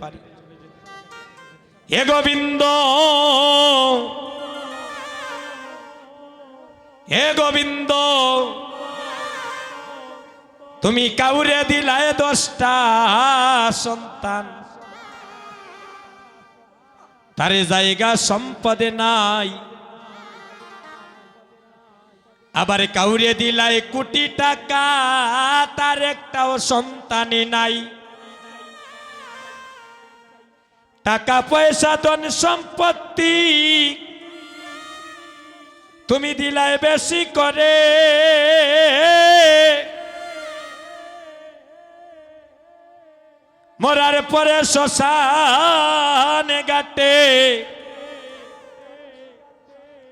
পারি। হে গোবিন্দ, হে গোবিন্দ, তুমি কাউরে দিলায় 10টা সন্তান, তারে জায়গা সম্পদে নাই। আবার কাউরে দিলায় কোটি টাকা, তার একটাও সন্তানে নাই। টাকা পয়সা ধন সম্পত্তি তুমি দিলায় বেশি করে, মরার পরে শ্মশানে ঘাটে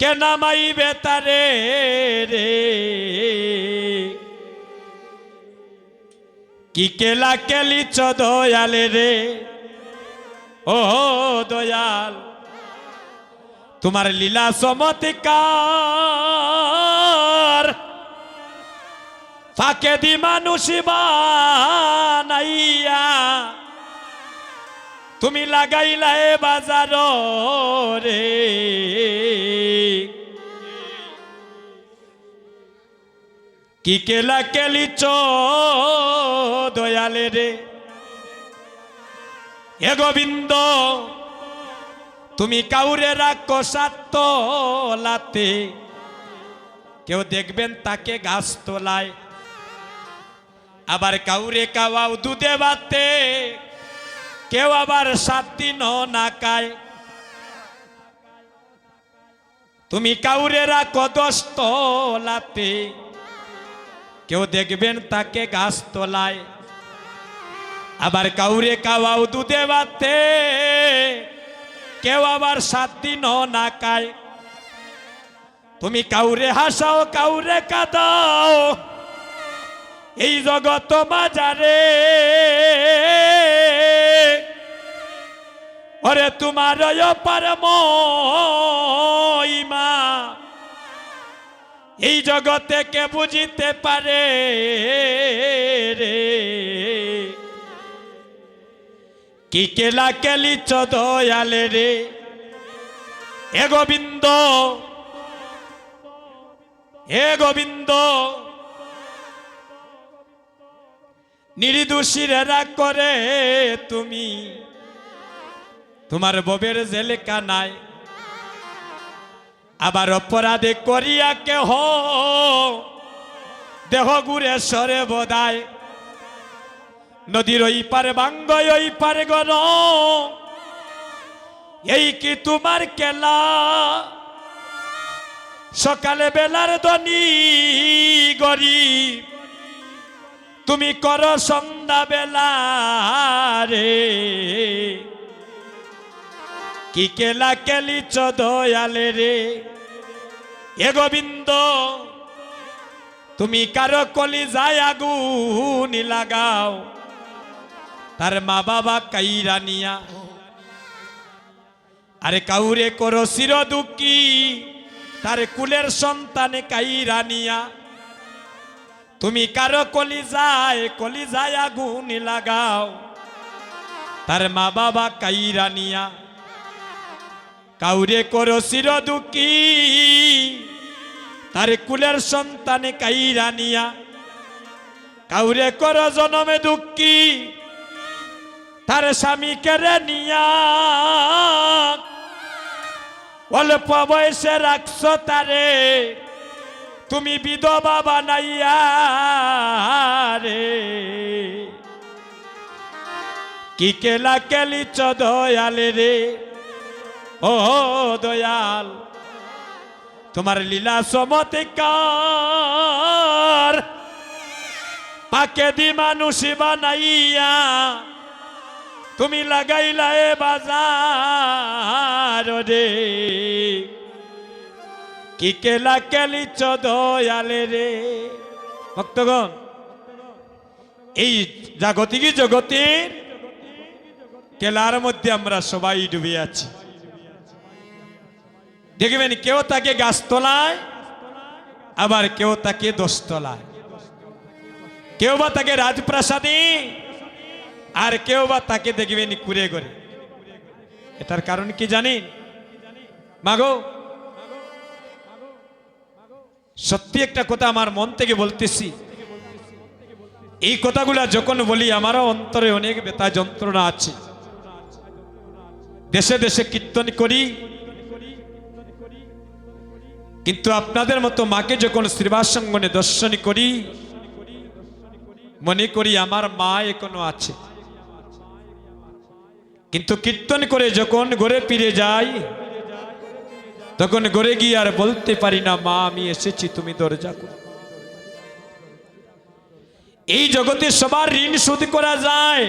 কে নামাইবে তারে রে। কি কেলা কেলিছ দয়ালে রে, ও দয়াল তোমার লীলা চমৎকার, ফাঁকে দি মানুষ বানাইয়া তুমি লাগাইলা এ বাজার রে। কি কেলা কেলিছ দয়ালে রে, হে গোবিন্দ তুমি কাউরে রাখো সাতলাতে, কেউ দেখবেন তাকে গাছ তোলায়। আবার কাউরে কাওয়াও দুধে বাতে, কেউ আবার 7 দিনও না খায়। তুমি কাউরে রাখো 10 তলাতে, কেউ দেখবেন তাকে গাছ তোলায়। আবার কাউরে কাওয়াও দুধে বাতে, কেউ আবার 7 দিনও না খায়। তুমি কাউরে হাসাও কাউরে কাঁদাও এই জগৎ বাজারে, ওরে তোমার অপার মহিমা এই জগতে কে বুঝিতে পারে রে। কি কেলা কেলিছ দয়ালে রে, হে গোবিন্দ, হে গোবিন্দ নির্দোষীরা করে তুমি তোমার ববের জেলেকা নাই। আবার অপরাধে করিয়া কেহ দেহ গুরে সরে বদায়। নদীর ওই পারে বাঙ্গ ওই পারে গণ, এই কি তোমার কেলা? সকালে বেলার ধনী গরিব তুমি করো সন্ধ্যা বেলা রে। কি কেলা কেলিছ দয়ালে রে, হে গোবিন্দ তুমি কারো কলিজায় আগুন লাগাও, তার মা বাবা কাইরা নিয়া। আরে কাউরে করো চির দুঃখী, তার কুলের সন্তানে কাইরা নিয়া। তুমি কারো কলিজায় আগুন লাগাও, তার মা বাবা কাইরা নিয়া। কাউরে করো চির দুঃখী, তার কুলের সন্তানে কাইরা নিয়া। কাউরে করো জনমে দুঃখী, তার স্বামী কেড়ে নিয়া। অল্প বয়সে রাখছ তারে তুমি বিধবা বানাইয়া রে। কি কেলা কেলিছ দয়ালে রে, ও দয়াল তোমার লীলা চমৎকার, পাকে দি মানুষ বানাইয়া তুমি লাগাইলা এ বাজার রে। কি কেলা কেলিছ দয়ালে রে। ভক্তগণ, এই জাগতিক জগতের কেলার মধ্যে আমরা সবাই ডুবে আছি। দেখবেন কেউ তাকে গাছ তোলায়, আবার কেউ তাকে 10 তলায়, কেউ বা তাকে রাজপ্রাসাদে, আর কেউ বা তাকে দেখবেন কুরে করে। এটার কারণ কি জানেন? মাগো, সত্যি একটা কথা আমার মন থেকে বলতেছি। এই কথাগুলা যখন বলি আমারও অন্তরে অনেক ব্যথা যন্ত্রণা আছে। দেশে দেশে কীর্তন করি, কিন্তু আপনাদের মতো মাকে যখন শ্রীবাসঙ্গনে দর্শন করি মনে করি আমার মা এখনো আছে। কিন্তু কীর্তন করে যখন ঘরে ফিরে যাই তখন ঘরে গিয়ে আর বলতে পারি না, মা আমি এসেছি, তুমি দরজা খুলো। এই জগতে সবার ঋণ শোধ করা যায়,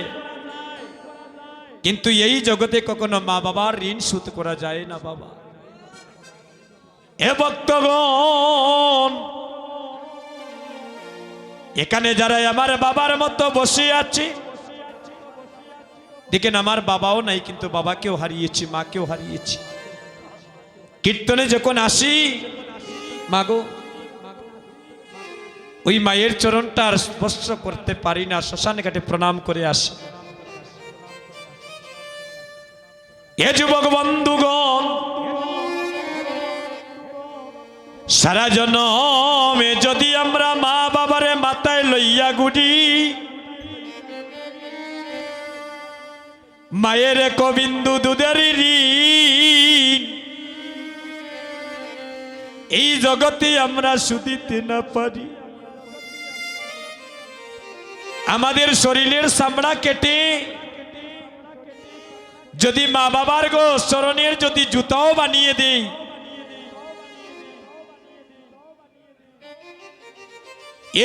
কিন্তু এই জগতে কখনো মা বাবার ঋণ শোধ করা যায় না বাবা। এ ভক্তগণ, এখানে যারা আমার বাবার মতো বসে আছে দেখেন, আমার বাবাও নাই কিন্তু বাবাকেও হারিয়েছি, মাকেও হারিয়েছি। কীর্তনে যখন আসি মাগো, ওই মায়ের চরণটা আর স্পর্শ করতে পারি না, শ্মশান ঘাটে প্রণাম করে আসি। এ যুবক বন্ধুগণ, সারা জন্মে যদি আমরা মা বাবারে মাথায় লইয়া গুড়ি, মায়ের এক বিন্দু দুধের ঋণ এই জগতে আমরা শুধিতে না পারি। আমাদের শরীরের চামড়া কেটে যদি মা বাবার গো চরণের যদি জুতাও বানিয়ে দেই,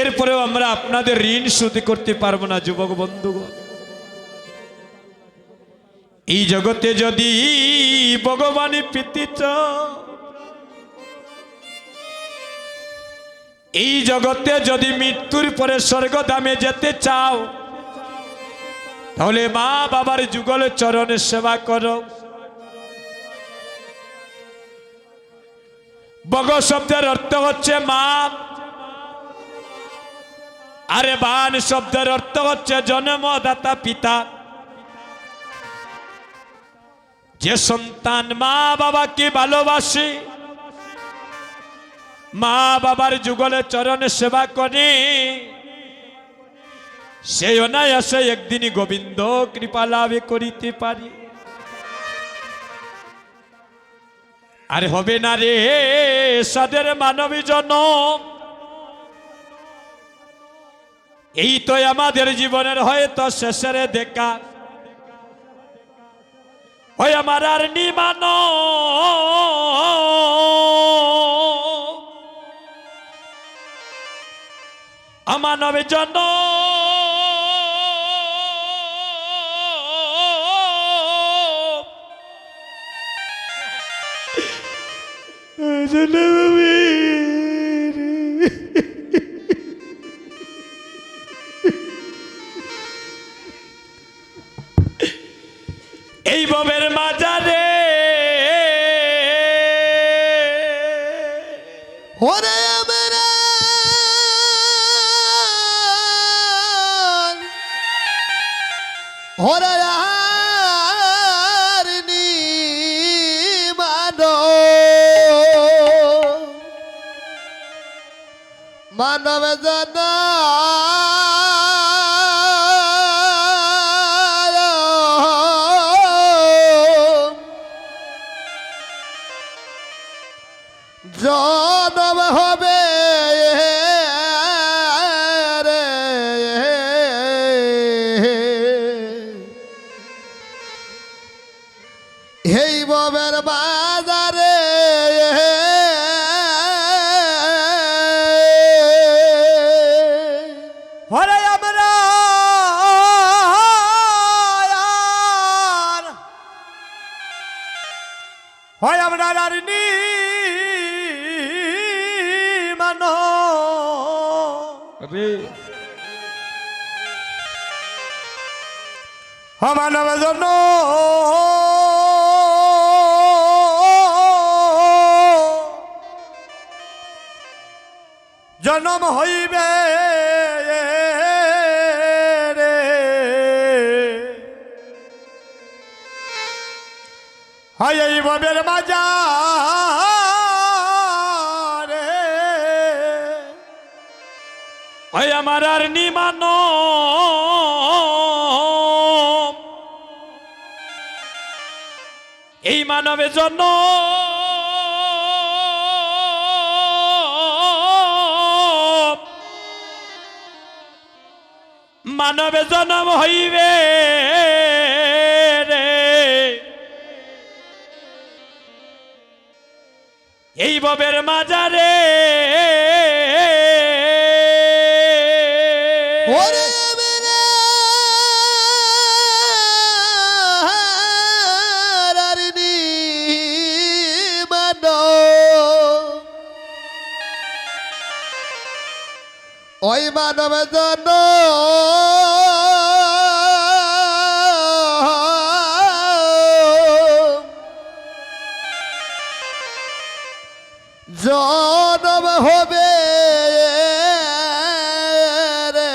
এরপরেও আমরা আপনাদের ঋণ শোধ করতে পারবো না যুবক বন্ধুগণ। এই জগতে যদি ভগবান পেতে চাও, এই জগতে যদি মৃত্যুর পরে স্বর্গধামে যেতে চাও, তাহলে মা বাবার যুগল চরণে সেবা করো। বগ শব্দের অর্থ হচ্ছে মা, আরে বান শব্দের অর্থ হচ্ছে জন্মদাতা পিতা। যে সন্তান মা বাবাকে ভালোবাসে, মা বাবার যুগলে চরণে সেবা করে, সেই অনায়াসে একদিনই গোবিন্দ কৃপা লাভ করিতে পারে। আর হবে না রে সাদের মানবী জনম, এই তো আমাদের জীবনের হয়তো শেষের দেখা। ওই আমার আর নিমান আমানব জন এই ববের মাজারে ওরে আমরা ওরে আর নি মানব জানা জনম হবে রে এই ববের বাজারে হরে আমরা হয় আমরা আর নি মানো রে মানব জন জন্ম হইবে রে হয় এই ভবের মাঝারে ওই আমার আর নিমান এই মানবের জন্য মানবে জন্ম হইবে রে এই ভবের মাঝারে ওরে মেরা রারিনি মানো ওই মানব জন জনম হবে রে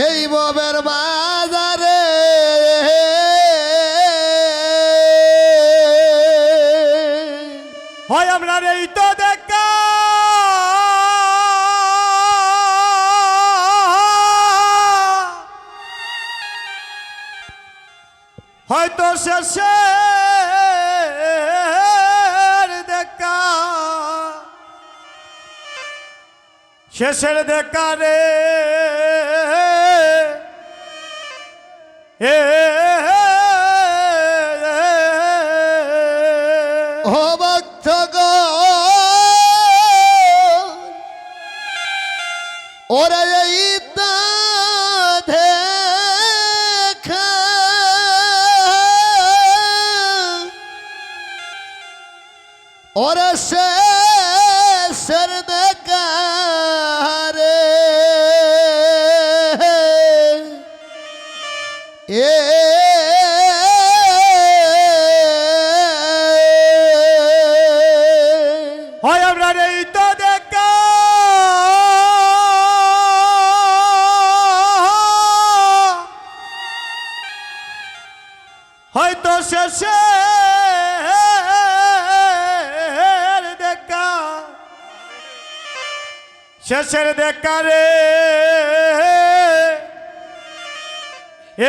এই ববের বাজারে হয় আমরা এই তো দেখা হয়তো শেষের দেখা শেষের দেখা রে এ ও ভক্তগণ ওরা এই তো দেখা ওরা শেষের দেখা রে এ হয় আমরা এই তো দেখা হয়তো শেষের দেখা শেষের দেখা রে এ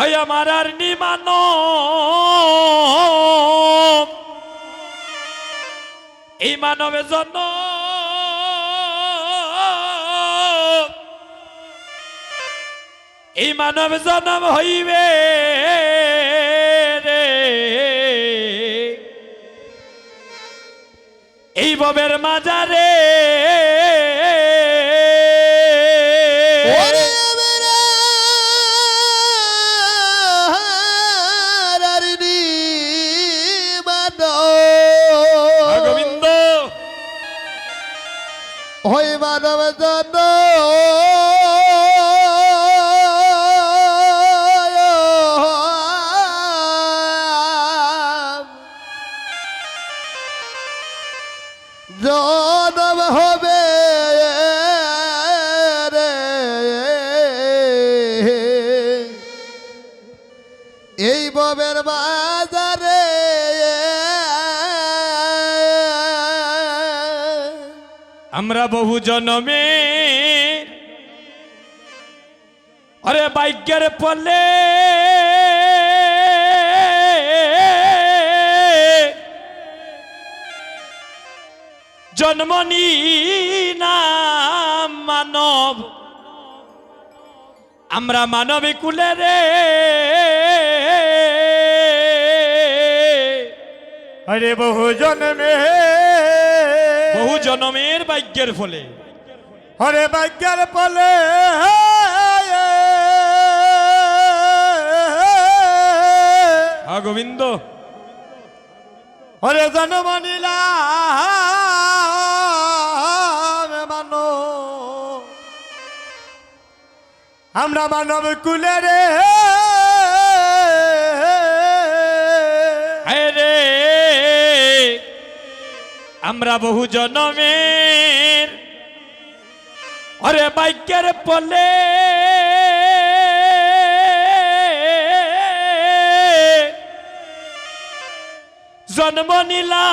ওই আমার আর নিমান এই মানবের জন্য এই মানব জন্ম হইবে রে এই ভবের মাঝারে ওরে মেরা রারিনি মানো গোবিন্দ ওই মানব জন জনম হবে রে এই ববের বাজারে আমরা বহু জনমে আরে ভাগ্যের ফলে জন্ম নিলাম মানব আমরা মানবী কুলে রে আরে বহু জন্মে বহু জনমের ভাগ্যের ফলে হরে ভাগ্যের ফলে গোবিন্দ হরে জন্ম নিলাম মানো আমরা মানব কুলে রে রে আমরা বহু জনমের अरे भाग्यर पले जन्म नीला